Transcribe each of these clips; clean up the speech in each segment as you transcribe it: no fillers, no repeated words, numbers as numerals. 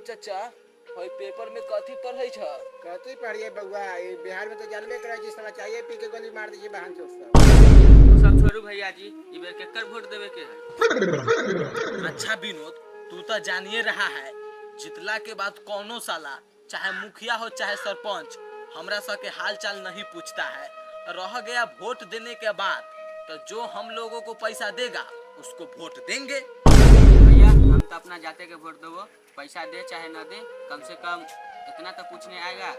चाचा भाई पेपर में कथी पढ़े छ? कथी पढ़िए बउआ, बिहार में तो जानबे करे जिस समय चाहिए पी के गोली मार दीजिए बहन चोद सब। सब छोड़ू भैया जी, ई बेर केकर वोट देवे के है? अच्छा विनोद, तू तो जानिए रहा है जितला के बाद कौनो साला चाहे मुखिया हो चाहे सरपंच हमरा सा के हाल चाल नहीं पूछता है। रह गया वोट देने के बाद तो जो हम लोगों को पैसा देगा उसको वोट देंगे। भैया हम तो अपना जाते के वोट देवो, पैसा दे चाहे ना दे, कम से कम इतना तो पूछने आएगा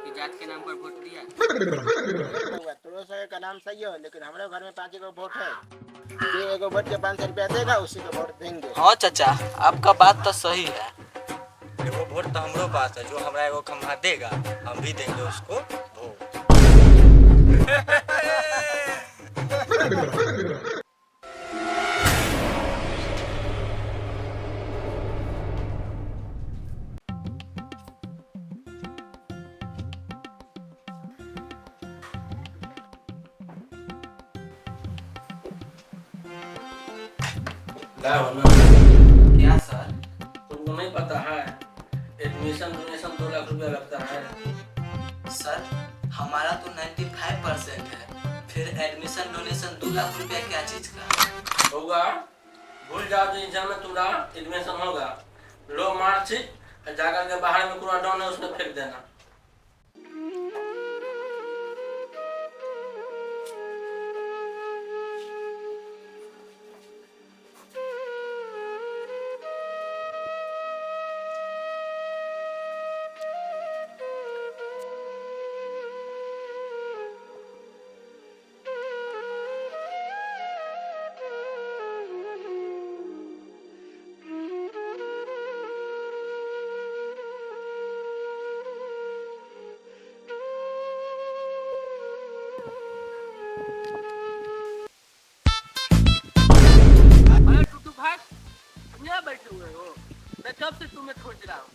कि जात के नाम पर वोट दिया। बउआ तोरो सगे का नाम सही हो, लेकिन हमारे घर में 5 गो वोट है। जो एगो वोट के 500 रुपया देगा उसी को वोट देंगे। हाँ चाचा, आपका बात तो सही है। एगो वोट तो हमरो पास है, जो हमरा एगो खंभा देगा हम भी देंगे उसको वोट। क्या सर? तुमको नहीं पता है एडमिशन डोनेशन 2 लाख रुपया लगता है। सर हमारा तो 95% है, फिर एडमिशन डोनेशन 2 लाख रुपया क्या चीज का? होगा, भूल जाओ जो एग्जाम में तुम्हारा एडमिशन होगा, लो मार्कशीट जाकर के बाहर में कूड़ादान है उसमें फेंक देना। अरे टुटू भाई, तुम यहाँ बैठे हुए हो? मैं कब से तुम्हें खोज रहा हूँ।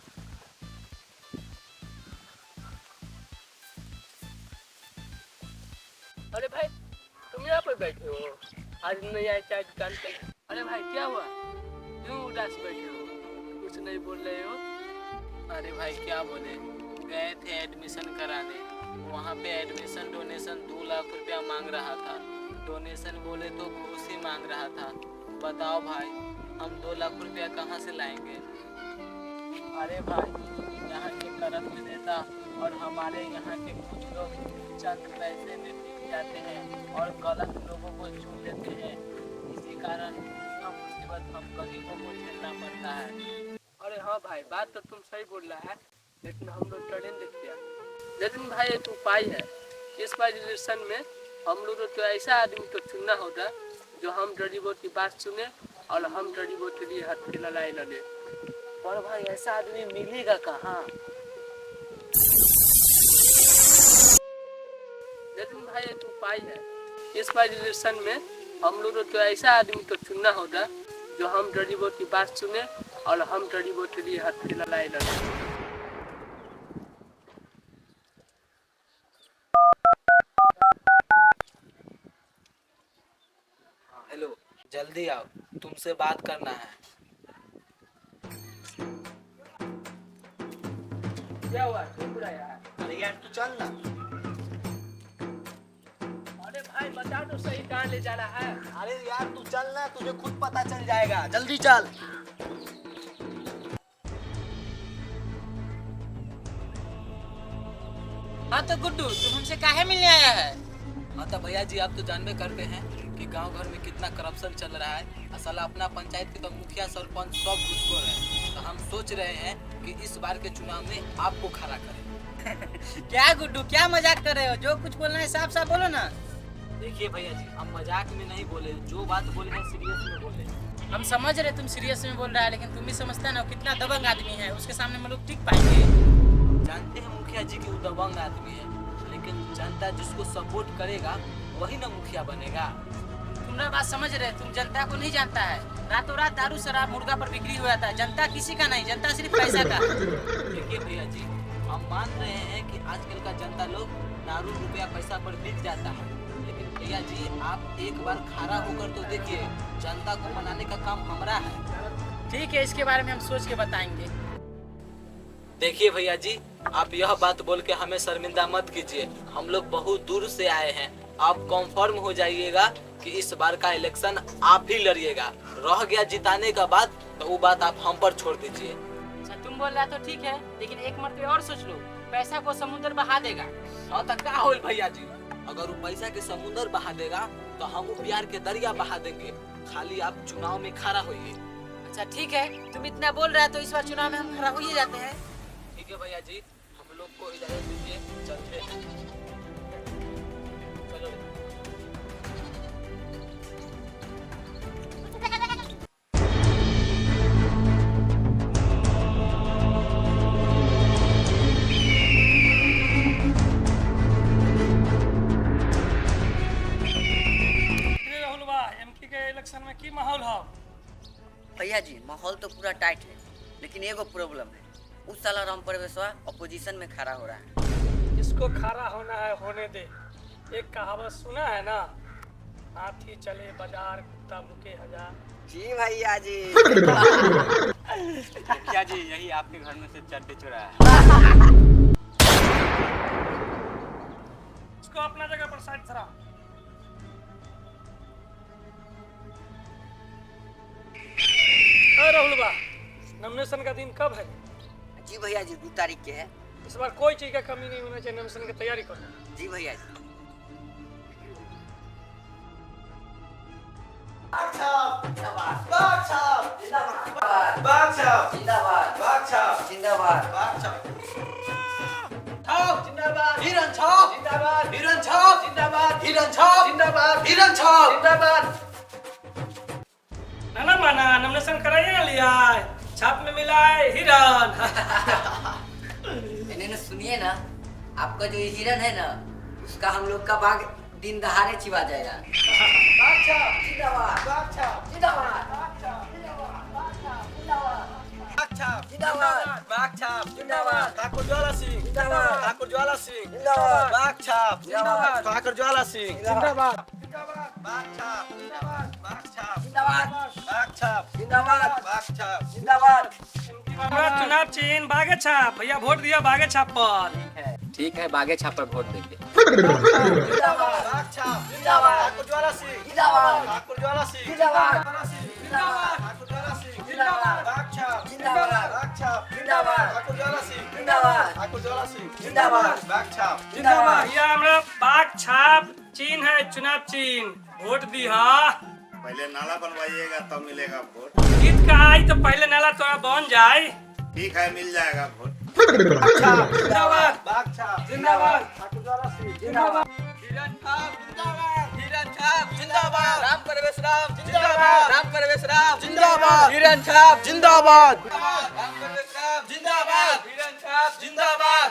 अरे भाई तुम यहाँ पर बैठे हो, आज नहीं आए चाय दुकान पे? अरे भाई क्या हुआ, क्यों उदास बैठे हो, कुछ नहीं बोल रहे हो? अरे भाई क्या बोले, गए थे एडमिशन कराने, वहाँ पे एडमिशन डोनेशन 2 लाख रुपया मांग रहा था। डोनेशन बोले तो घूस ही मांग रहा था। बताओ भाई हम 2 लाख रुपया कहाँ से लाएंगे? अरे भाई यहाँ के करप्ट नेता और हमारे यहाँ के कुछ लोग चंद पैसे में बिक जाते हैं और गलत लोगों को छू लेते हैं। इसी कारण हम मुसीबत हम गरीबों को झेलना पड़ता है। अरे हाँ भाई, बात तो तुम सही बोल रहा है, लेकिन हम लोग ट्रेन देख लिया। लेकिन भाई एक उपाय है, इस बार इलेक्शन में हम लोग तो ऐसा आदमी को चुनना होगा जो हम गरीबों की बात सुने और हम गरीबों के लिए हथेला लड़ाई लड़े। पर भाई ऐसा आदमी मिलेगा कहाँ? लेकिन भाई एक उपाय है, इस बार इलेक्शन में हम लोग तो ऐसा आदमी को चुनना होगा जो हम गरीबों की बात सुने और हम गरीबों के लिए हथेला लड़ाई लड़े। हेलो, जल्दी आओ, तुमसे बात करना है। क्या हुआ, क्यों बुलाया है? अरे यार तू चल ना। अरे भाई बता तो सही, कहाँ ले जाना है? अरे यार तू चल ना, तुझे खुद पता चल जाएगा, जल्दी चल। हाँ तो गुड्डू, तुम हमसे काहे मिलने आया है? हाँ तो भैया जी आप तो जानबे करते हैं कि गांव घर में कितना करप्शन चल रहा है। असल अपना पंचायत के तो मुखिया सरपंच सब घुसखोर है। तो हम सोच रहे हैं कि इस बार के चुनाव में आपको खड़ा करें। क्या गुड्डू, क्या मजाक कर रहे हो? जो कुछ बोलना है साफ साफ बोलो ना। देखिए भैया जी, हम मजाक में नहीं बोले, जो बात बोले हैं सीरियस में बोले। हम समझ रहे तुम सीरियस में बोल रहा है, लेकिन तुम भी समझता है ना कितना दबंग आदमी है, उसके सामने हम लोग टिक पाएंगे? जानते हैं मुखिया जी की वो दबंग आदमी है, लेकिन जनता जिसको सपोर्ट करेगा वही ना मुखिया बनेगा। तुम्हारा बात समझ रहे, तुम जनता को नहीं जानता है। रातों रात दारू शराब मुर्गा पर बिक्री हुआ था। जनता किसी का नहीं, जनता सिर्फ पैसा का। देखिए भैया जी, हम मान रहे हैं कि आजकल का जनता लोग दारू रुपया पैसा पर बिक जाता है, लेकिन भैया जी आप एक बार खड़ा होकर तो देखिए, जनता को मनाने का काम हमारा है। ठीक है, इसके बारे में हम सोच के बताएंगे। देखिए भैया जी, आप यह बात बोल के हमें शर्मिंदा मत कीजिए। हम लोग बहुत दूर से आए हैं। आप कंफर्म हो जाइएगा कि इस बार का इलेक्शन आप ही लड़िएगा। रह गया जिताने का बात, तो वो बात आप हम पर छोड़ दीजिए। अच्छा तुम बोल रहा तो ठीक है, लेकिन एक मरतबे और सोच लो, पैसा को समुद्र बहा देगा। हाँ तो क्या होल भैया जी, अगर वो पैसा के समुद्र बहा देगा तो हम वो प्यार के दरिया बहा देंगे। खाली आप चुनाव में खड़ा होइए। अच्छा ठीक है, तुम इतना बोल रहा है तो इस बार चुनाव में हम खड़ा हो ही जाते हैं। ठीक है भैया जी, हम लोग को इजाजत दीजिए, चलते हैं। चलो। राहुल बा एमपी के इलेक्शन में की माहौल हो? भैया जी माहौल तो पूरा टाइट है, लेकिन एगो प्रॉब्लम है। उस साल राम परवेशवा अपोजिशन में खड़ा हो रहा है। जिसको खड़ा होना है होने दे। एक कहावत सुना है ना, हाथी चले बाजार कुत्ता भूखे हजार। जी भैया जी। क्या जी, यही आपके घर में से चड्डी चुरा है। उसको अपना जगह पर साइड धरा। राहुल बा, नॉमिनेशन का दिन कब है? जी भैया जी 2 तारीख के है। इस बार कोई चीज का कमी नहीं होना चाहिए, नॉमिनेशन की तैयारी करो। जी भैया जी। ना माना नॉमिनेशन कराइए ना, लिया है छाप में मिला है हिरन। इन्हें सुनिए ना, आपका जो ये हिरन है ना, उसका हम लोग का बाग दिन दहाड़े चिवा जाएगा। ठाकुर ज्वाला सिंह जिंदाबाद, ठाकुर ज्वाला सिंह जिंदाबाद, बाग छाप जिंदाबाद, ठाकुर ज्वाला सिंह जिंदाबाद, बाग छाप जिंदाबाद, बाग छाप जिंदाबाद, बाग छाप जिंदाबाद, बाग छाप जिंदाबाद। चुनाव चिन्ह बागे छाप। भैया वोट दिया बागे छाप पर। ठीक है, बागे छाप पर वोट देंगे। जिंदाबाद, बाग छाप जिंदाबाद, ठाकुर ज्वाला सिंह जिंदाबाद, ठाकुर ज्वाला सिंह जिंदाबाद, ठाकुर ज्वाला सिंह जिंदाबाद, बाग छाप जिंदाबाद, बाग छाप जिंदाबाद, ठाकुर ज्वाला सिंह जिंदाबाद, ठाकुर ज्वाला सिंह जिंदाबाद, बाग छाप जिंदाबाद। भैया हमरा बाग छाप चिन्ह है, चुनाव चिन्ह। वोट दिया। पहले नाला बनवाइएगा तब मिलेगा वोट। जीत का आई तो पहले नाला तोरा बन जाए। ठीक है, मिल जाएगा वोट। बाग छाप जिंदाबाद, बाग छाप जिंदाबाद, ठाकुर ज्वाला सिंह जिंदाबाद, हिरन छाप जिंदाबाद, हिरन छाप जिंदाबाद, राम परवेश राम जिंदाबाद, राम परवेश राम जिंदाबाद, हिरन छाप जिंदाबाद, राम परवेश राम जिंदाबाद, हिरन छाप जिंदाबाद।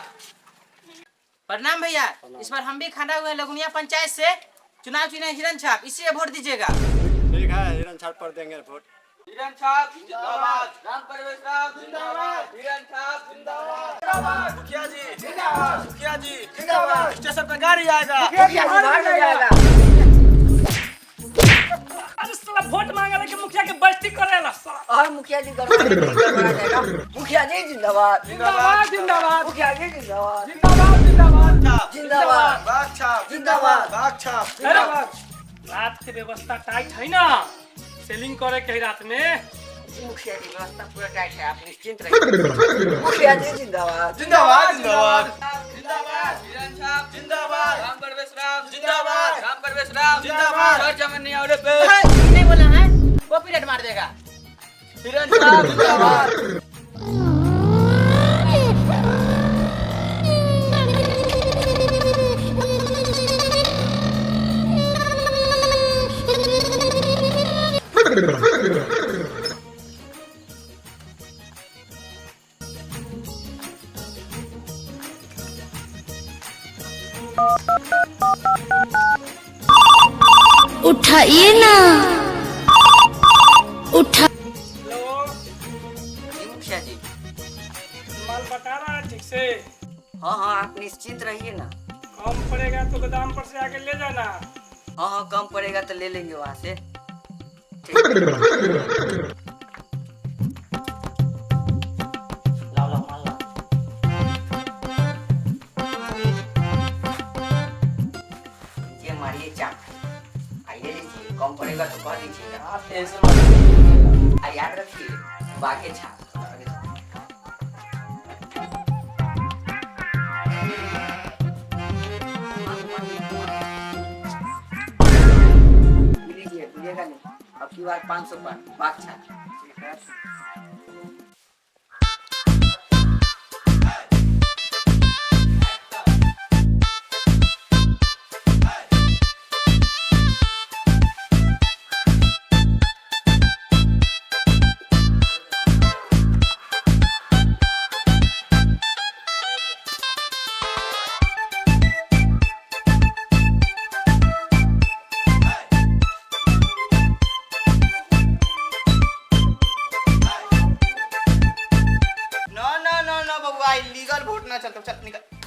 प्रणाम भैया, इस बार हम भी खड़ा हुए हैं लगुनिया पंचायत से। चुनाव चिन्ह है हिरन छाप, इसी से वोट दीजिएगा। ठीक है, हिरन छाप पर देंगे वोट। हिरन छाप जिंदाबाद, राम परवेश राम जिंदाबाद, हिरन छाप जिंदाबाद। मुखिया जी जिंदाबाद, मुखिया जी जिंदाबाद, स्टेशन पर गाड़ी आएगा। अरे साला वोट मांगे लेकिन मुखिया के बेइज्जती करेला साला। और मुखिया जी गड़बड़ा जाएगा। मुखिया जी जिंदाबाद, जिंदाबाद जिंदाबाद, मुखिया जी जिंदाबाद, जिंदाबाद जिंदाबाद, छाप जिंदाबाद, बाग छाप जिंदाबाद, बाग छाप जिंदाबाद। रात के व्यवस्था टाइट है ना, सेलिंग करे के रात में। मुखिया जी व्यवस्था पूरा टाइट है, आप निश्चिंत रहिए। मुखिया जी जिंदाबाद, जिंदाबाद जिंदाबाद, जिंदाबाद, हिरन छाप जिंदाबाद, राम परवेश राम जिंदाबाद, राम परवेश राम जिंदाबाद। और जमन नहीं आवड़े पे नहीं बोला है, वो पीरियड मार देगा। हिरन छाप जिंदाबाद। उठाइए ना, उठा। हेलो जी मुखिया जी। माल बता रहा है ठीक से? हाँ हाँ, आप निश्चिंत रहिए ना। कम पड़ेगा तो गोदाम पर से आके ले जाना। हाँ हाँ, कम पड़ेगा तो ले लेंगे वहाँ से। ठीक है। लाओ लाओ माल लाओ। बागे छाप भूलिएगा नहीं। अब की बार 500 पर बाग छाप। नो नो नो नो बबुआ इलीगल वोट ना चल, चल निकल।